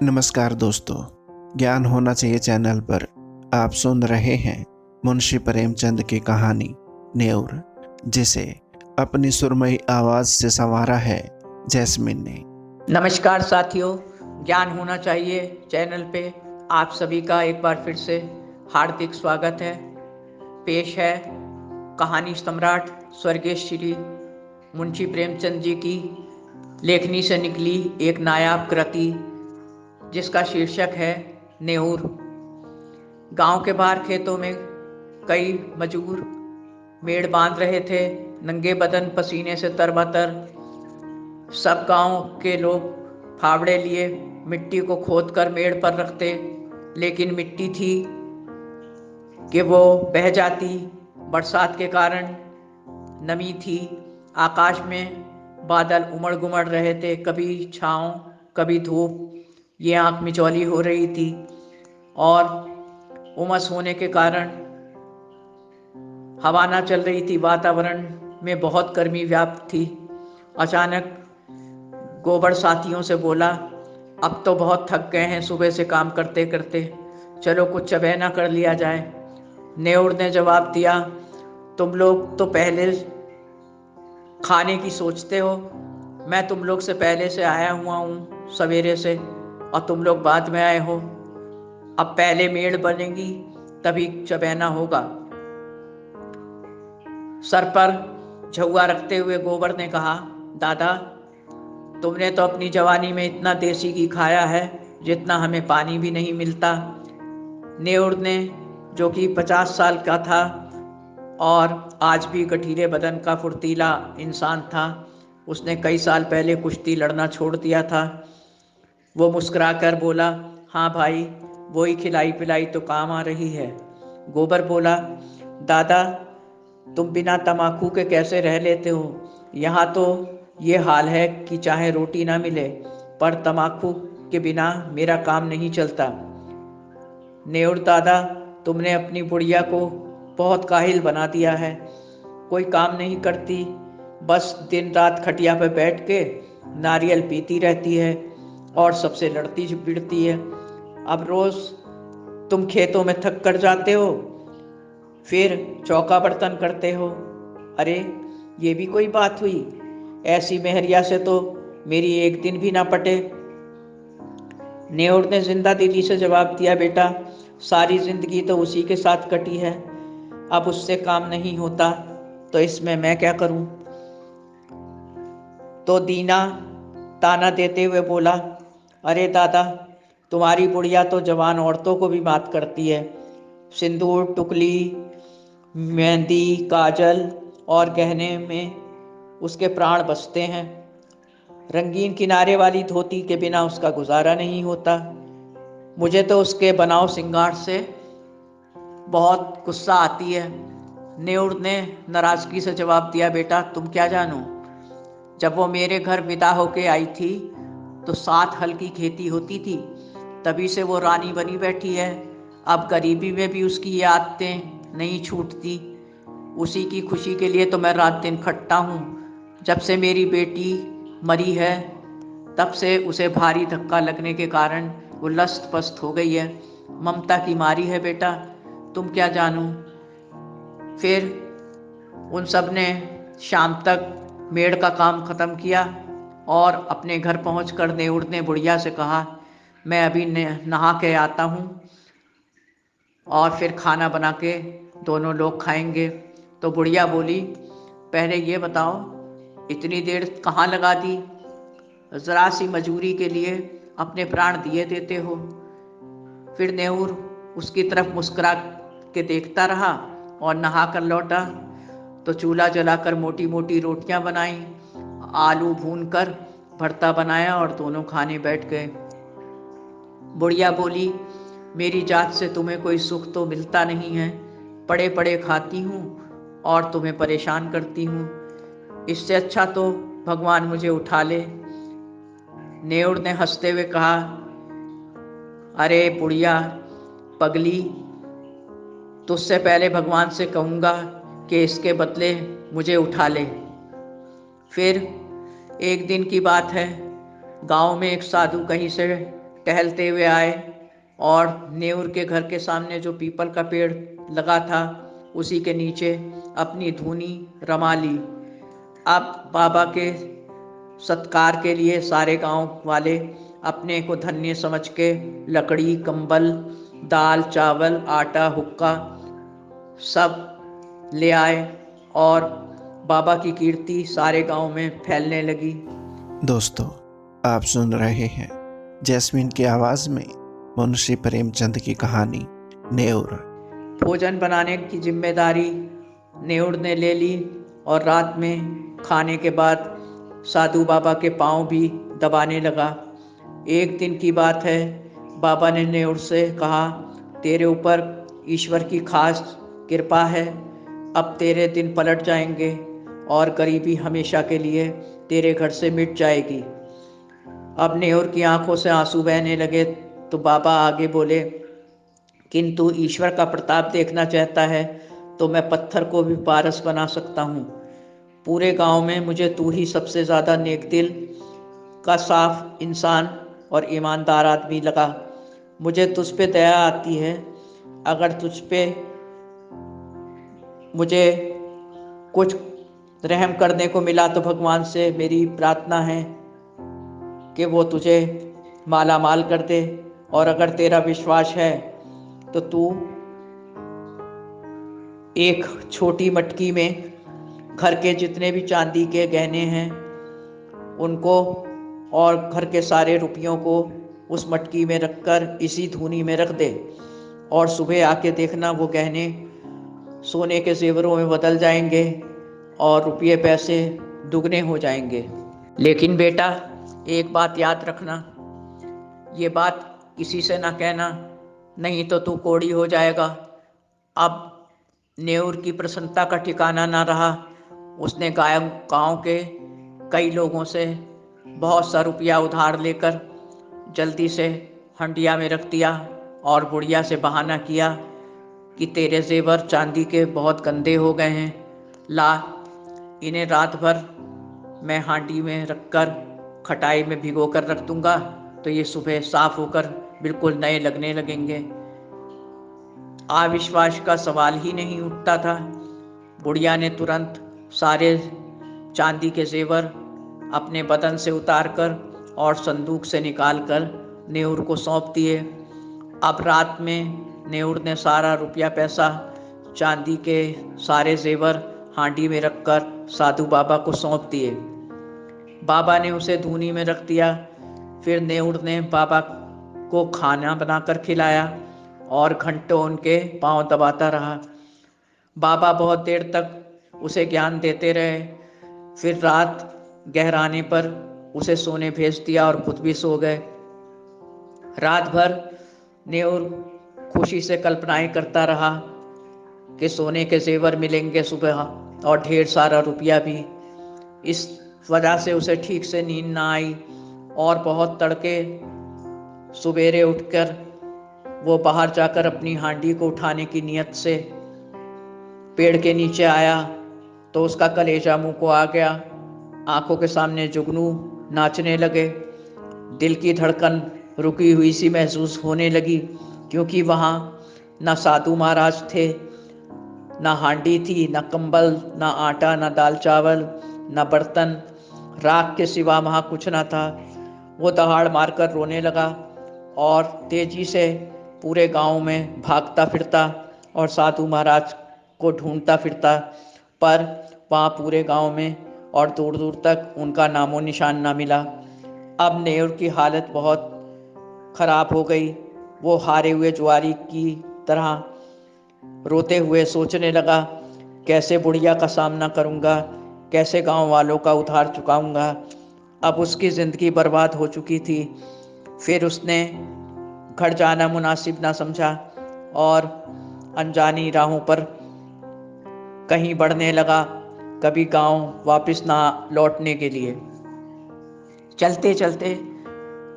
नमस्कार दोस्तों, ज्ञान होना चाहिए चैनल पर आप सुन रहे हैं मुंशी प्रेमचंद की कहानी नेउर, जिसे अपनी सुरमई आवाज़ से संवारा है जैस्मिन ने। नमस्कार साथियों, ज्ञान होना चाहिए चैनल पे आप सभी का एक बार फिर से हार्दिक स्वागत है। पेश है कहानी सम्राट स्वर्गीय श्री मुंशी प्रेमचंद जी की लेखनी से निकली एक नायाब कृति, जिसका शीर्षक है नेउर। गांव के बाहर खेतों में कई मजदूर मेड़ बांध रहे थे, नंगे बदन पसीने से तरबतर। सब गांव के लोग फावड़े लिए मिट्टी को खोदकर मेड़ पर रखते, लेकिन मिट्टी थी कि वो बह जाती। बरसात के कारण नमी थी, आकाश में बादल उमड़ गुमड़ रहे थे, कभी छाँव कभी धूप। ये आँख मिचौली हो रही थी और उमस होने के कारण हवा ना चल रही थी। वातावरण में बहुत गर्मी व्याप्त थी। अचानक गोबर साथियों से बोला, अब तो बहुत थक गए हैं सुबह से काम करते करते, चलो कुछ चबैना कर लिया जाए। नेउर ने जवाब दिया, तुम लोग तो पहले खाने की सोचते हो, मैं तुम लोग से पहले से आया हुआ हूँ सवेरे से, और तुम लोग बाद में आए हो। अब पहले मेड़ बनेगी तभी चबैना होगा। सर पर झुआ रखते हुए गोबर ने कहा, दादा तुमने तो अपनी जवानी में इतना देसी घी खाया है जितना हमें पानी भी नहीं मिलता। नेउर ने, जो कि 50 साल का था और आज भी गठीले बदन का फुर्तीला इंसान था, उसने कई साल पहले कुश्ती लड़ना छोड़ दिया था। वो मुस्कुराकर बोला, हाँ भाई, वही खिलाई पिलाई तो काम आ रही है। गोबर बोला, दादा तुम बिना तम्बाकू के कैसे रह लेते हो? यहाँ तो ये हाल है कि चाहे रोटी ना मिले, पर तम्बाकू के बिना मेरा काम नहीं चलता। नेउर दादा, तुमने अपनी बुढ़िया को बहुत काहिल बना दिया है। कोई काम नहीं करती, बस दिन रात खटिया पर बैठ के नारियल पीती रहती है और सबसे लड़ती भिड़ती है। अब रोज तुम खेतों में थक कर जाते हो, फिर चौका बर्तन करते हो। अरे ये भी कोई बात हुई? ऐसी मेहरिया से तो मेरी एक दिन भी ना पटे। नेउर ने जिंदा दिली से जवाब दिया, बेटा सारी जिंदगी तो उसी के साथ कटी है, अब उससे काम नहीं होता तो इसमें मैं क्या करूं? तो दीना ताना देते हुए बोला, अरे दादा तुम्हारी बुढ़िया तो जवान औरतों को भी मात करती है। सिंदूर, टुकली, मेहंदी, काजल और गहने में उसके प्राण बसते हैं। रंगीन किनारे वाली धोती के बिना उसका गुजारा नहीं होता। मुझे तो उसके बनाव सिंगार से बहुत गुस्सा आती है। नेउर ने नाराजगी से जवाब दिया, बेटा तुम क्या जानो, जब वो मेरे घर विदा होके आई थी तो 7 हल की खेती होती थी, तभी से वो रानी बनी बैठी है। अब गरीबी में भी उसकी ये आदतें नहीं छूटती। उसी की खुशी के लिए तो मैं रात दिन खटता हूँ। जब से मेरी बेटी मरी है तब से उसे भारी धक्का लगने के कारण वो लस्त पस्त हो गई है। ममता की मारी है बेटा, तुम क्या जानो। फिर उन सब ने शाम तक मेड़ का काम खत्म किया और अपने घर पहुंचकर नेउर ने बुढ़िया से कहा, मैं अभी नहा के आता हूँ और फिर खाना बना के दोनों लोग खाएंगे। तो बुढ़िया बोली, पहले ये बताओ इतनी देर कहाँ लगा दी? जरा सी मजूरी के लिए अपने प्राण दिए देते हो। फिर नेउर उसकी तरफ मुस्कुरा के देखता रहा और नहा कर लौटा तो चूल्हा जलाकर मोटी मोटी रोटियां बनाई, आलू भून कर भरता बनाया और दोनों खाने बैठ गए। बुढ़िया बोली, मेरी जात से तुम्हें कोई सुख तो मिलता नहीं है, पड़े पड़े खाती हूँ और तुम्हें परेशान करती हूँ, इससे अच्छा तो भगवान मुझे उठा ले। नेउर ने हंसते हुए कहा, अरे बुढ़िया पगली, तुझसे पहले भगवान से कहूँगा कि इसके बदले मुझे उठा ले। फिर एक दिन की बात है, गांव में एक साधु कहीं से टहलते हुए आए और नेउर के घर के सामने जो पीपल का पेड़ लगा था उसी के नीचे अपनी धूनी रमा ली। अब बाबा के सत्कार के लिए सारे गांव वाले अपने को धन्य समझ के लकड़ी, कंबल, दाल, चावल, आटा, हुक्का सब ले आए और बाबा की कीर्ति सारे गांव में फैलने लगी। दोस्तों, आप सुन रहे हैं जैस्मिन की आवाज में मुंशी प्रेमचंद की कहानी नेउर। भोजन बनाने की जिम्मेदारी नेउर ने ले ली और रात में खाने के बाद साधु बाबा के पांव भी दबाने लगा। एक दिन की बात है, बाबा ने नेउर से कहा, तेरे ऊपर ईश्वर की खास कृपा है, अब तेरे दिन पलट जाएंगे और गरीबी हमेशा के लिए तेरे घर से मिट जाएगी। अब नेउर की आंखों से आंसू बहने लगे तो बाबा आगे बोले, किंतु ईश्वर का प्रताप देखना चाहता है तो मैं पत्थर को भी पारस बना सकता हूँ। पूरे गांव में मुझे तू ही सबसे ज़्यादा नेक दिल का साफ इंसान और ईमानदार आदमी लगा। मुझे तुझ पे दया आती है। अगर तुझ पे मुझे कुछ रहम करने को मिला तो भगवान से मेरी प्रार्थना है कि वो तुझे माला माल कर दे, और अगर तेरा विश्वास है तो तू एक छोटी मटकी में घर के जितने भी चांदी के गहने हैं उनको और घर के सारे रुपयों को उस मटकी में रखकर इसी धूनी में रख दे, और सुबह आके देखना वो गहने सोने के जेवरों में बदल जाएंगे और रुपये पैसे दुगने हो जाएंगे। लेकिन बेटा, एक बात याद रखना, ये बात किसी से ना कहना, नहीं तो तू कोड़ी हो जाएगा। अब नेउर की प्रसन्नता का ठिकाना ना रहा। उसने गांव के कई लोगों से बहुत सा रुपया उधार लेकर जल्दी से हंडिया में रख दिया और बुढ़िया से बहाना किया कि तेरे जेवर चांदी के बहुत गंदे हो गए हैं, ला इन्हें रात भर मैं हांडी में रखकर खटाई में भिगो कर रख दूंगा तो ये सुबह साफ होकर बिल्कुल नए लगने लगेंगे। अविश्वास का सवाल ही नहीं उठता था। बुढ़िया ने तुरंत सारे चांदी के जेवर अपने बदन से उतारकर और संदूक से निकालकर नेउर को सौंप दिए। अब रात में नेउर ने सारा रुपया पैसा, चांदी के सारे जेवर हांडी में रखकर साधु बाबा को सौंप दिए। बाबा ने उसे धूनी में रख दिया। फिर नेउर ने बाबा को खाना बनाकर खिलाया और घंटों उनके पांव दबाता रहा। बाबा बहुत देर तक उसे ज्ञान देते रहे। फिर रात गहराने पर उसे सोने भेज दिया और खुद भी सो गए। रात भर नेउर खुशी से कल्पनाएं करता रहा कि सोने के जेवर मिलेंगे सुबह और ढेर सारा रुपया भी। इस वजह से उसे ठीक से नींद ना आई और बहुत तड़के सुबेरे उठकर वो बाहर जाकर अपनी हांडी को उठाने की नियत से पेड़ के नीचे आया तो उसका कलेजा मुंह को आ गया। आंखों के सामने जुगनू नाचने लगे। दिल की धड़कन रुकी हुई सी महसूस होने लगी, क्योंकि वहाँ न साधु महाराज थे, न हांडी थी, न कंबल, न आटा, न दाल चावल, न बर्तन, राख के सिवा वहाँ कुछ न था। वो दहाड़ मारकर रोने लगा और तेजी से पूरे गांव में भागता फिरता और साधु महाराज को ढूंढता फिरता, पर वहाँ पूरे गांव में और दूर दूर तक उनका नामो निशान ना मिला। अब नेउर की हालत बहुत खराब हो गई। वो हारे हुए जुआरी की तरह रोते हुए सोचने लगा, कैसे बुढ़िया का सामना करूँगा, कैसे गांव वालों का उधार चुकाऊँगा। अब उसकी ज़िंदगी बर्बाद हो चुकी थी। फिर उसने घर जाना मुनासिब ना समझा और अनजानी राहों पर कहीं बढ़ने लगा, कभी गांव वापस ना लौटने के लिए। चलते चलते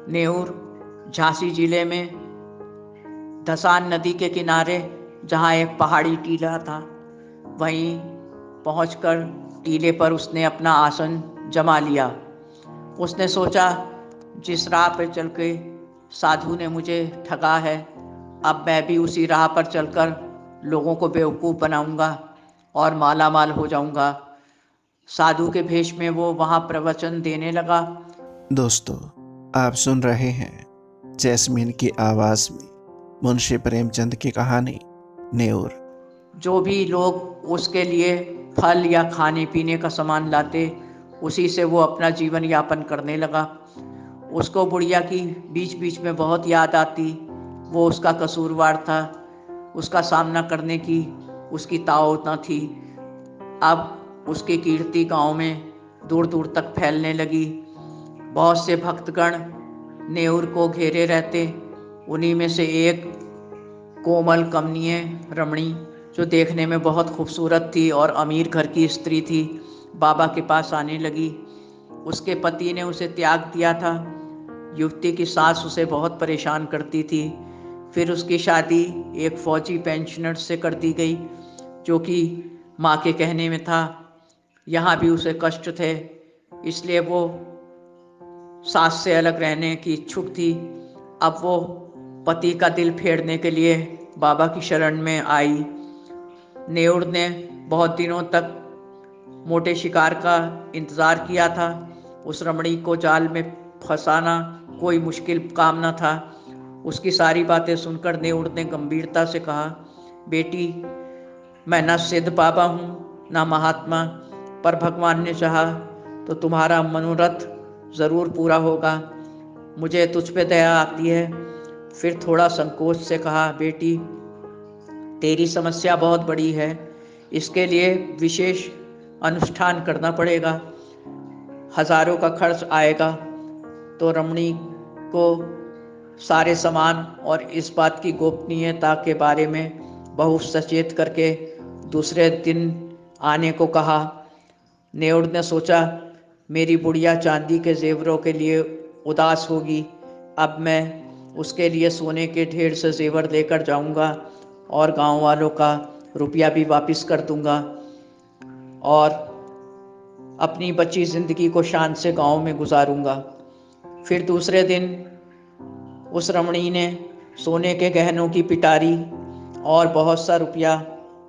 नेउर झांसी जिले में धसान नदी के किनारे, जहाँ एक पहाड़ी टीला था, वहीं पहुंचकर टीले पर उसने अपना आसन जमा लिया। उसने सोचा, जिस राह पर चल के साधु ने मुझे ठगा है, अब मैं भी उसी राह पर चलकर लोगों को बेवकूफ़ बनाऊंगा और माला माल हो जाऊंगा। साधु के भेष में वो वहाँ प्रवचन देने लगा। दोस्तों, आप सुन रहे हैं जैस्मीन की आवाज़ में मुंशी प्रेमचंद की कहानी नेऊर। जो भी लोग उसके लिए फल या खाने पीने का सामान लाते, उसी से वो अपना जीवन यापन करने लगा। उसको बुढ़िया की बीच बीच में बहुत याद आती। वो उसका कसूरवार था, उसका सामना करने की उसकी ताकत न थी। अब उसकी कीर्ति गांव में दूर दूर तक फैलने लगी। बहुत से भक्तगण नेऊर को घेरे रहते। उन्हीं में से एक कोमल कमनीय रमणी, जो देखने में बहुत खूबसूरत थी और अमीर घर की स्त्री थी, बाबा के पास आने लगी। उसके पति ने उसे त्याग दिया था। युवती की सास उसे बहुत परेशान करती थी। फिर उसकी शादी एक फौजी पेंशनर से कर दी गई, जो कि माँ के कहने में था। यहाँ भी उसे कष्ट थे, इसलिए वो सास से अलग रहने की इच्छुक थी। अब वो पति का दिल फेरने के लिए बाबा की शरण में आई। नेऊर ने बहुत दिनों तक मोटे शिकार का इंतज़ार किया था। उस रमणी को जाल में फंसाना कोई मुश्किल काम न था। उसकी सारी बातें सुनकर नेऊर ने गंभीरता से कहा, बेटी, मैं न सिद्ध बाबा हूँ न महात्मा, पर भगवान ने चाहा तो तुम्हारा मनोरथ ज़रूर पूरा होगा। मुझे तुझ पे दया आती है। फिर थोड़ा संकोच से कहा, बेटी, तेरी समस्या बहुत बड़ी है, इसके लिए विशेष अनुष्ठान करना पड़ेगा, हजारों का खर्च आएगा। तो रमणी को सारे सामान और इस बात की गोपनीयता के बारे में बहुत सचेत करके दूसरे दिन आने को कहा। नेऊर ने सोचा, मेरी बुढ़िया चांदी के जेवरों के लिए उदास होगी। अब मैं उसके लिए सोने के ढेर से जेवर लेकर जाऊंगा और गांव वालों का रुपया भी वापस कर दूंगा और अपनी बची जिंदगी को शान से गांव में गुजारूंगा। फिर दूसरे दिन उस रमणी ने सोने के गहनों की पिटारी और बहुत सा रुपया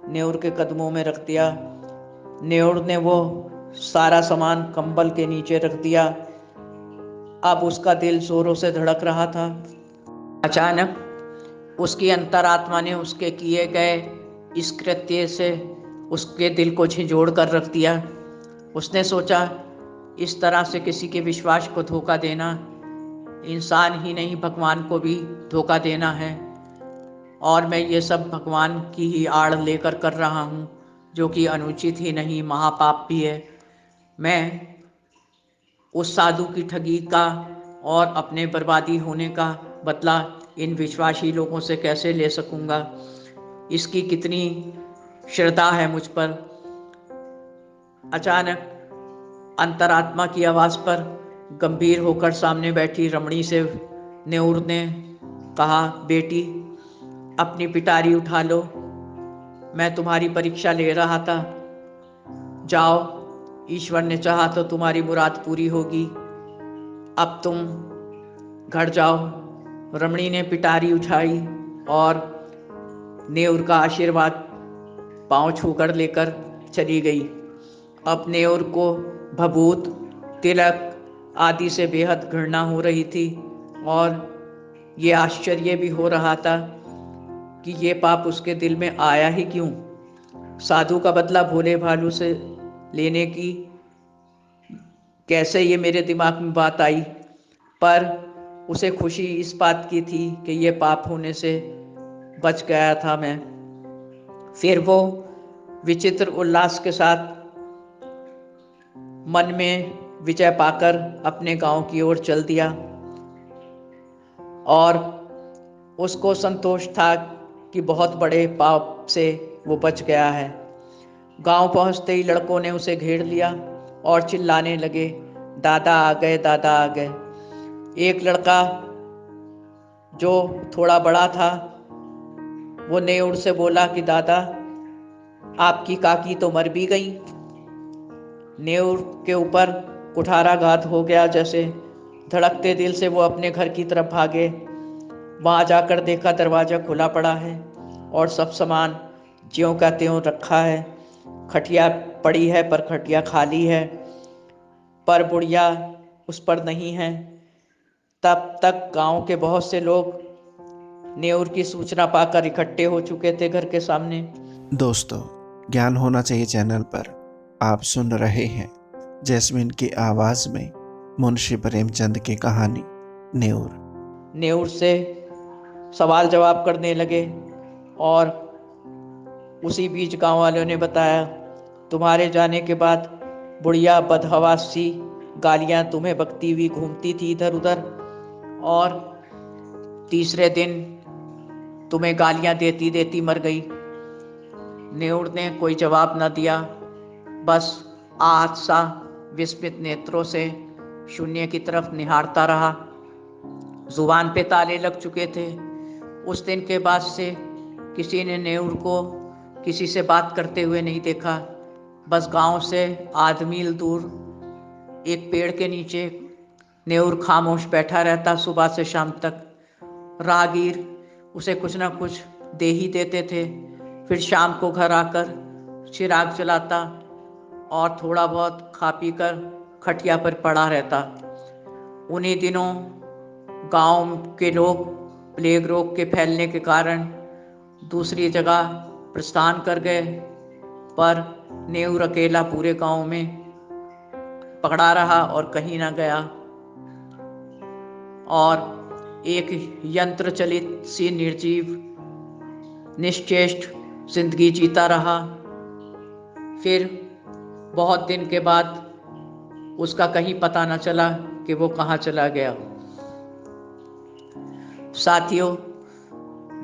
नेऊर के कदमों में रख दिया। नेऊर ने वो सारा सामान कंबल के नीचे रख दिया। अब उसका दिल जोरों से धड़क रहा था। अचानक उसकी अंतरात्मा ने उसके किए गए इस कृत्य से उसके दिल को झिंझोड़ कर रख दिया। उसने सोचा, इस तरह से किसी के विश्वास को धोखा देना इंसान ही नहीं, भगवान को भी धोखा देना है, और मैं ये सब भगवान की ही आड़ लेकर कर रहा हूँ, जो कि अनुचित ही नहीं, महापाप भी है। मैं उस साधु की ठगी का और अपने बर्बादी होने का बदला इन विश्वासी लोगों से कैसे ले सकूंगा? इसकी कितनी श्रद्धा है मुझ पर। अचानक अंतरात्मा की आवाज़ पर गंभीर होकर सामने बैठी रमणी से नेऊर ने कहा, बेटी, अपनी पिटारी उठा लो, मैं तुम्हारी परीक्षा ले रहा था। जाओ, ईश्वर ने चाहा तो तुम्हारी मुराद पूरी होगी। अब तुम घर जाओ। रमणी ने पिटारी उठाई और नेऊर का आशीर्वाद पांव छूकर लेकर चली गई। अब नेऊर को भभूत, तिलक आदि से बेहद घृणा हो रही थी और ये आश्चर्य भी हो रहा था कि ये पाप उसके दिल में आया ही क्यों। साधु का बदला भोले भालू से लेने की कैसे ये मेरे दिमाग में बात आई, पर उसे खुशी इस बात की थी कि ये पाप होने से बच गया था मैं। फिर वो विचित्र उल्लास के साथ मन में विजय पाकर अपने गांव की ओर चल दिया और उसको संतोष था कि बहुत बड़े पाप से वो बच गया है। गांव पहुंचते ही लड़कों ने उसे घेर लिया और चिल्लाने लगे, दादा आ गए, दादा आ गए। एक लड़का जो थोड़ा बड़ा था, वो नेऊर से बोला कि दादा, आपकी काकी तो मर भी गई। नेऊर के ऊपर कुठाराघात हो गया जैसे। धड़कते दिल से वो अपने घर की तरफ भागे वहां जाकर देखा दरवाजा खुला पड़ा है और सब सामान ज्यों का त्यों रखा है। खटिया पड़ी है पर खटिया खाली है, पर बुढ़िया उस पर नहीं है। तब तक गांव के बहुत से लोग नेउर की सूचना पाकर इकट्ठे हो चुके थे घर के सामने। दोस्तों, ज्ञान होना चाहिए चैनल पर आप सुन रहे हैं जैस्मिन की आवाज में मुंशी प्रेमचंद की कहानी नेउर। नेउर से सवाल जवाब करने लगे और उसी बीच गांव वालों ने बताया, तुम्हारे जाने के बाद बुढ़िया बदहवास सी गालियां तुम्हें बकती हुई घूमती थी इधर उधर, और तीसरे दिन तुम्हें गालियां देती देती मर गई। नेउर ने कोई जवाब न दिया, बस आहत सा विस्मित नेत्रों से शून्य की तरफ निहारता रहा। जुबान पे ताले लग चुके थे। उस दिन के बाद से किसी ने नेउर को किसी से बात करते हुए नहीं देखा। बस गांव से आध मील दूर एक पेड़ के नीचे नेउर खामोश बैठा रहता सुबह से शाम तक। राहगीर उसे कुछ ना कुछ दे ही देते थे। फिर शाम को घर आकर चिराग जलाता और थोड़ा बहुत खा पी कर खटिया पर पड़ा रहता। उन्हीं दिनों गांव के लोग प्लेग रोग के फैलने के कारण दूसरी जगह प्रस्थान कर गए, पर नेउर अकेला पूरे गांव में पकड़ा रहा और कहीं ना गया और एक यंत्र चलित सी निर्जीव निश्चेष्ट जिंदगी जीता रहा। फिर बहुत दिन के बाद उसका कहीं पता न चला कि वो कहाँ चला गया। साथियों,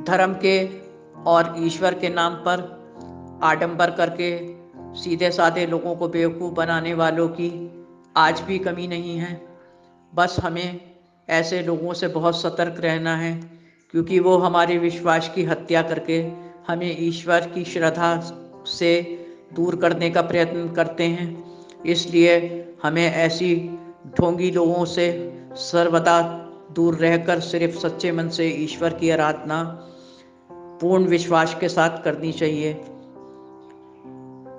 धर्म के और ईश्वर के नाम पर आडंबर करके सीधे साधे लोगों को बेवकूफ़ बनाने वालों की आज भी कमी नहीं है। बस हमें ऐसे लोगों से बहुत सतर्क रहना है, क्योंकि वो हमारे विश्वास की हत्या करके हमें ईश्वर की श्रद्धा से दूर करने का प्रयत्न करते हैं। इसलिए हमें ऐसी ढोंगी लोगों से सर्वदा दूर रहकर सिर्फ सच्चे मन से ईश्वर की आराधना पूर्ण विश्वास के साथ करनी चाहिए।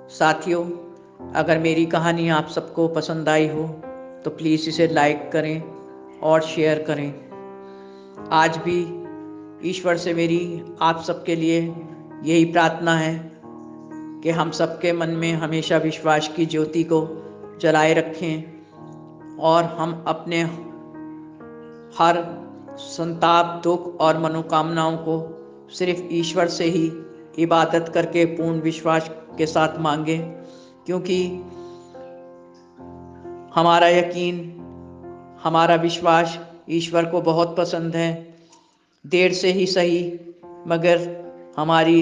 साथियों, अगर मेरी कहानी आप सबको पसंद आई हो तो प्लीज़ इसे लाइक करें और शेयर करें। आज भी ईश्वर से मेरी आप सबके लिए यही प्रार्थना है कि हम सबके मन में हमेशा विश्वास की ज्योति को जलाए रखें और हम अपने हर संताप, दुख और मनोकामनाओं को सिर्फ ईश्वर से ही इबादत करके पूर्ण विश्वास के साथ मांगे, क्योंकि हमारा यकीन, हमारा विश्वास ईश्वर को बहुत पसंद है। देर से ही सही, मगर हमारी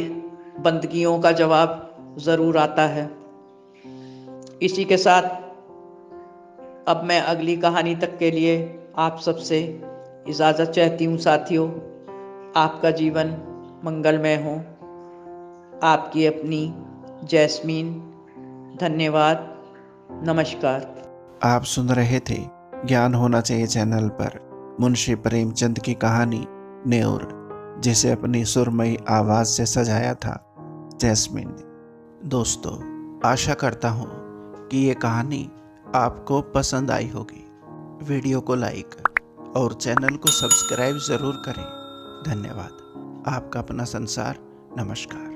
बंदगियों का जवाब ज़रूर आता है। इसी के साथ अब मैं अगली कहानी तक के लिए आप सबसे इजाज़त चाहती हूँ। साथियों, आपका जीवन मंगलमय हो। आपकी अपनी जैस्मीन। धन्यवाद। नमस्कार। आप सुन रहे थे ज्ञान होना चाहिए चैनल पर मुंशी प्रेमचंद की कहानी नेउर, जिसे अपनी सुरमई आवाज़ से सजाया था जैस्मिन ने। दोस्तों, आशा करता हूँ कि ये कहानी आपको पसंद आई होगी। वीडियो को लाइक और चैनल को सब्सक्राइब ज़रूर करें। धन्यवाद। आपका अपना संसार। नमस्कार।